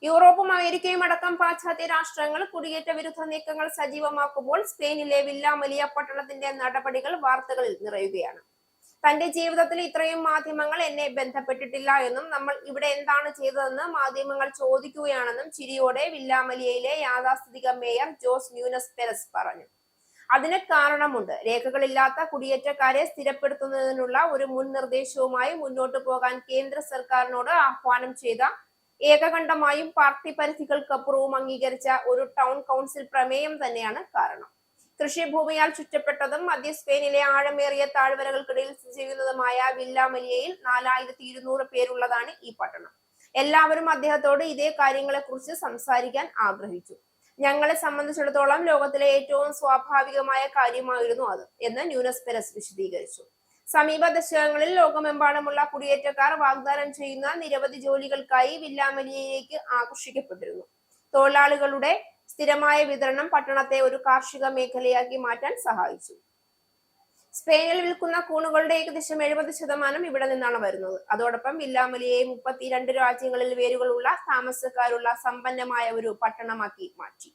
യൂറോപ്പും അമേരിക്കയും അടക്കം പാശ്ചാത്യ രാഷ്ട്രങ്ങൾ കുടിയേറ്റ വിരുദ്ധ നീക്കങ്ങൾ സജീവമാക്കുമ്പോൾ സ്പെയിനിലെ വില്ലാമലിയ പട്ടണത്തിന്റെ നടപടികൾ വാർത്തകളിൽ നിറയുകയാണ്. തന്റെ ജീവിതത്തിൽ ഇത്രയും മാധ്യമങ്ങൾ എന്നെ ബന്ധപ്പെട്ടിട്ടില്ല എന്നും നമ്മൾ ഇവിടെ എന്താണ് ചെയ്തതെന്ന് മാധ്യമങ്ങൾ ചോദിക്കുകയാണെന്നും ചിരിയോടെ വില്ലാമലിയയിലെ യാഥാസ്ഥിതിക മേയർ ജോസ് ന്യൂനസ് പെരസ് പറഞ്ഞു. അതിന് കാരണമുണ്ട്. രേഖകളില്ലാത്ത കുടിയേറ്റക്കാരെ സ്ഥിരപ്പെടുത്തുന്നതിനുള്ള ഒരു മുൻ നിർദ്ദേശവുമായി മുന്നോട്ടു പോകാൻ കേന്ദ്ര സർക്കാരിനോട് ആഹ്വാനം ചെയ്ത ഏകകണ്ഠമായും പാർട്ടി പരിധികൾക്കപ്പുറവും അംഗീകരിച്ച ഒരു ടൗൺ കൗൺസിൽ പ്രമേയം തന്നെയാണ് കാരണം. കൃഷിഭൂമിയാൽ ചുറ്റപ്പെട്ടതും മധ്യ സ്പെയിനിലെ ആഴമേറിയ താഴ്വരകൾക്കിടയിൽ സ്ഥിതി ചെയ്യുന്നതുമായ വില്ലാമലിയയിൽ 4200 പേരുള്ളതാണ് ഈ പട്ടണം. എല്ലാവരും അദ്ദേഹത്തോട് ഇതേ കാര്യങ്ങളെ കുറിച്ച് സംസാരിക്കാൻ ആഗ്രഹിച്ചു. ഞങ്ങളെ സംബന്ധിച്ചിടത്തോളം ലോകത്തിലെ ഏറ്റവും സ്വാഭാവികമായ കാര്യമായിരുന്നു അത് എന്ന് ന്യൂനസ് പെരസ് വിശദീകരിച്ചു. സമീപ ദശകങ്ങളിൽ ലോകമെമ്പാടുമുള്ള കുടിയേറ്റക്കാർ വാഗ്ദാനം ചെയ്യുന്ന നിരവധി ജോലികൾക്കായി വില്ലാമലിയയിലേക്ക് ആകർഷിക്കപ്പെട്ടിരുന്നു. തൊഴിലാളികളുടെ സ്ഥിരമായ വിതരണം പട്ടണത്തെ ഒരു കാർഷിക മേഖലയാക്കി മാറ്റാൻ സഹായിച്ചു. സ്പെയിനിൽ വിൽക്കുന്ന കൂണുകളുടെ ഏകദേശം 70% ഇവിടെ നിന്നാണ് വരുന്നത്. അതോടൊപ്പം വില്ലാമലിയയെ 32 രാജ്യങ്ങളിൽ വേരുകളുള്ള താമസക്കാരുള്ള സമ്പന്നമായ ഒരു പട്ടണമാക്കി മാറ്റി.